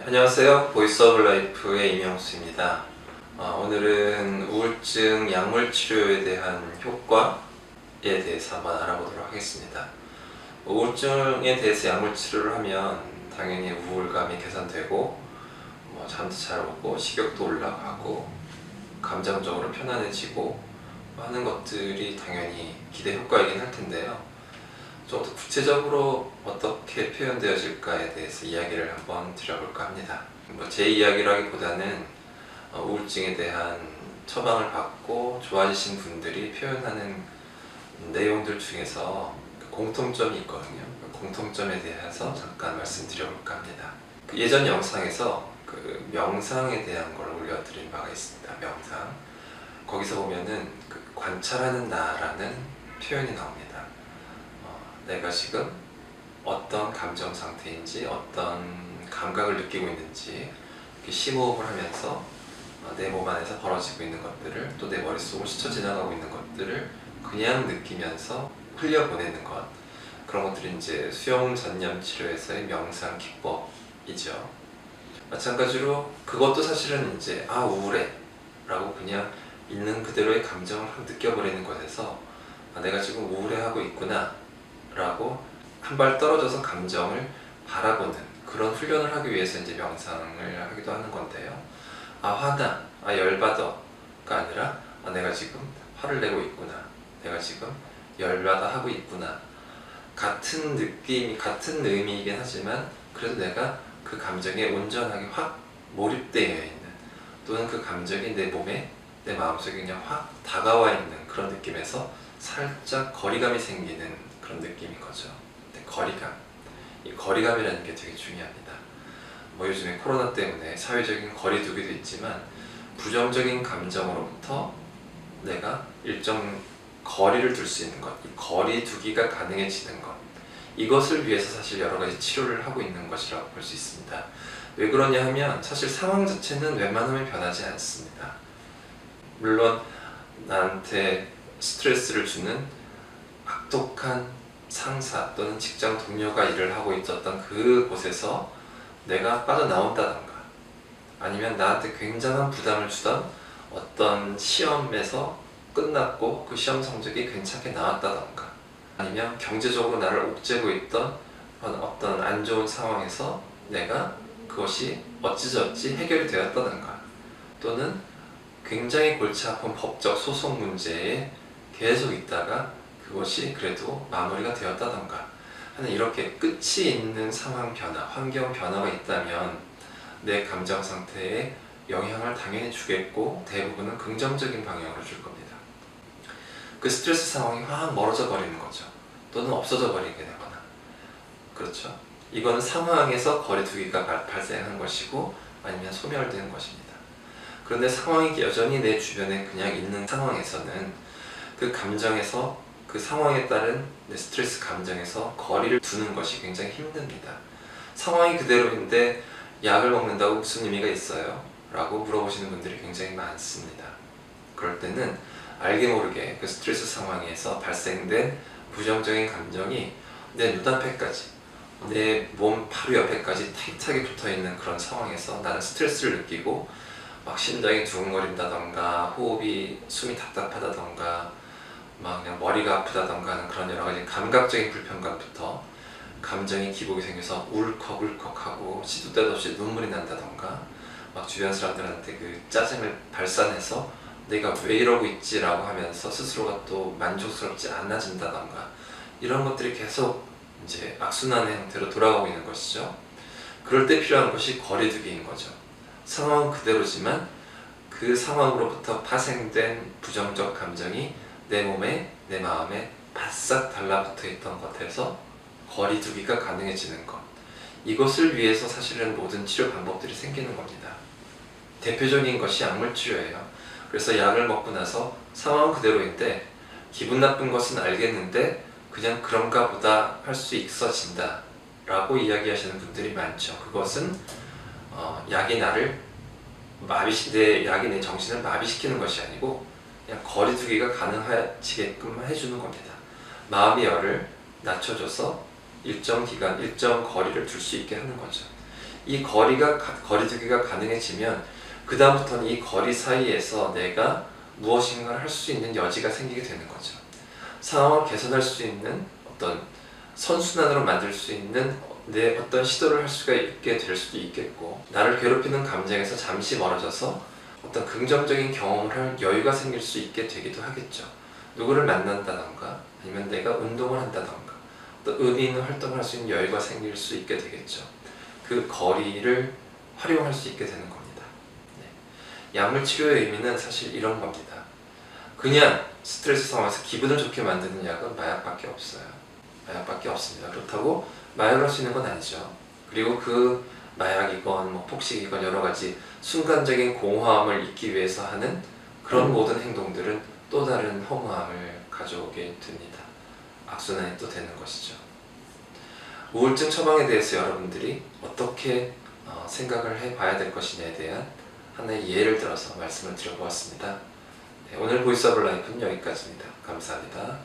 안녕하세요. 보이스 오브 라이프의 이명수입니다. 오늘은 우울증 약물 치료에 대한 효과에 대해서 한번 알아보도록 하겠습니다. 우울증에 대해서 약물 치료를 하면 당연히 우울감이 개선되고 잠도 잘 오고 식욕도 올라가고 감정적으로 편안해지고 하는 것들이 당연히 기대 효과이긴 할 텐데요. 좀 더 구체적으로 어떻게 표현되어질까에 대해서 이야기를 한번 드려볼까 합니다. 제 이야기라기보다는 우울증에 대한 처방을 받고 좋아지신 분들이 표현하는 내용들 중에서 공통점이 있거든요. 그 공통점에 대해서 잠깐 말씀드려볼까 합니다. 예전 영상에서 그 명상에 대한 걸 올려드린 바가 있습니다. 명상. 거기서 보면은 그 관찰하는 나라는 표현이 나옵니다. 내가 지금 어떤 감정 상태인지 어떤 감각을 느끼고 있는지 이렇게 심호흡을 하면서 내 몸 안에서 벌어지고 있는 것들을 또 내 머릿속을 스쳐 지나가고 있는 것들을 그냥 느끼면서 흘려보내는 것, 그런 것들이 이제 수용 전념 치료에서의 명상 기법이죠. 마찬가지로 그것도 사실은 이제 우울해 라고 그냥 있는 그대로의 감정을 확 느껴버리는 것에서 내가 지금 우울해하고 있구나 라고 한 발 떨어져서 감정을 바라보는 그런 훈련을 하기 위해서 이제 명상을 하기도 하는 건데요. 화나, 열받아가 아니라 내가 지금 화를 내고 있구나, 내가 지금 열받아 하고 있구나, 같은 느낌, 같은 의미이긴 하지만 그래도 내가 그 감정에 온전하게 확 몰입되어 있는, 또는 그 감정이 내 몸에, 내 마음속에 그냥 확 다가와 있는 그런 느낌에서 살짝 거리감이 생기는 그런 느낌인 거죠. 거리감. 이 거리감이라는 게 되게 중요합니다. 요즘에 코로나 때문에 사회적인 거리두기도 있지만 부정적인 감정으로부터 내가 일정 거리를 둘 수 있는 것, 이 거리두기가 가능해지는 것, 이것을 위해서 사실 여러 가지 치료를 하고 있는 것이라고 볼 수 있습니다. 왜 그러냐 하면 사실 상황 자체는 웬만하면 변하지 않습니다. 물론 나한테 스트레스를 주는 악독한 상사 또는 직장 동료가 일을 하고 있었던 그곳에서 내가 빠져나온다던가, 아니면 나한테 굉장한 부담을 주던 어떤 시험에서 끝났고 그 시험 성적이 괜찮게 나왔다던가, 아니면 경제적으로 나를 옥죄고 있던 어떤 안 좋은 상황에서 내가 그것이 어찌저찌 해결이 되었다던가, 또는 굉장히 골치 아픈 법적 소송 문제에 계속 있다가 그것이 그래도 마무리가 되었다던가 하는, 이렇게 끝이 있는 상황 변화, 환경 변화가 있다면 내 감정 상태에 영향을 당연히 주겠고 대부분은 긍정적인 방향으로 줄 겁니다. 그 스트레스 상황이 확 멀어져 버리는 거죠. 또는 없어져 버리게 되거나. 그렇죠. 이거는 상황에서 거리두기가 발생한 것이고 아니면 소멸되는 것입니다. 그런데 상황이 여전히 내 주변에 그냥 있는 상황에서는 그 감정에서, 그 상황에 따른 내 스트레스 감정에서 거리를 두는 것이 굉장히 힘듭니다. 상황이 그대로인데 약을 먹는다고 무슨 의미가 있어요? 라고 물어보시는 분들이 굉장히 많습니다. 그럴 때는 알게 모르게 그 스트레스 상황에서 발생된 부정적인 감정이 내 눈앞에까지, 내 몸 바로 옆에까지 타이트하게 붙어있는 그런 상황에서 나는 스트레스를 느끼고 막 심장이 두근거린다던가 숨이 답답하다던가 막 그냥 머리가 아프다던가 하는 그런 여러 가지 감각적인 불편감부터 감정이 기복이 생겨서 울컥울컥하고 시도 때도 없이 눈물이 난다던가, 막 주변 사람들한테 그 짜증을 발산해서 내가 왜 이러고 있지 라고 하면서 스스로가 또 만족스럽지 않아진다던가, 이런 것들이 계속 이제 악순환의 형태로 돌아가고 있는 것이죠. 그럴 때 필요한 것이 거리두기인 거죠. 상황은 그대로지만 그 상황으로부터 파생된 부정적 감정이 내 몸에, 내 마음에 바싹 달라붙어 있던 것에서 거리두기가 가능해지는 것, 이것을 위해서 사실은 모든 치료 방법들이 생기는 겁니다. 대표적인 것이 약물 치료예요. 그래서 약을 먹고 나서 상황은 그대로인데 기분 나쁜 것은 알겠는데 그냥 그런가 보다 할 수 있어진다 라고 이야기하시는 분들이 많죠. 그것은 약이 내 정신을 마비시키는 것이 아니고 그냥 거리두기가 가능해지게끔 해주는 겁니다. 마음의 열을 낮춰줘서 일정 기간, 일정 거리를 둘 수 있게 하는 거죠. 이 거리두기가 가능해지면 그 다음부터는 이 거리 사이에서 내가 무엇인가를 할 수 있는 여지가 생기게 되는 거죠. 상황을 개선할 수 있는 어떤 선순환으로 만들 수 있는 내 어떤 시도를 할 수가 있게 될 수도 있겠고, 나를 괴롭히는 감정에서 잠시 멀어져서 어떤 긍정적인 경험을 할 여유가 생길 수 있게 되기도 하겠죠. 누구를 만난다던가 아니면 내가 운동을 한다던가 또 의미 있는 활동을 할 수 있는 여유가 생길 수 있게 되겠죠. 그 거리를 활용할 수 있게 되는 겁니다. 네. 약물 치료의 의미는 사실 이런 겁니다. 그냥 스트레스 상황에서 기분을 좋게 만드는 약은 마약밖에 없어요. 마약밖에 없습니다. 그렇다고 마약을 할 수 있는 건 아니죠. 그리고 그 마약이건 뭐 폭식이건 여러 가지 순간적인 공허함을 잊기 위해서 하는 그런 모든 행동들은 또 다른 허무함을 가져오게 됩니다. 악순환이 또 되는 것이죠. 우울증 처방에 대해서 여러분들이 어떻게 생각을 해봐야 될 것이냐에 대한 하나의 예를 들어서 말씀을 드려보았습니다. 네, 오늘 보이스 오브 라이프는 여기까지입니다. 감사합니다.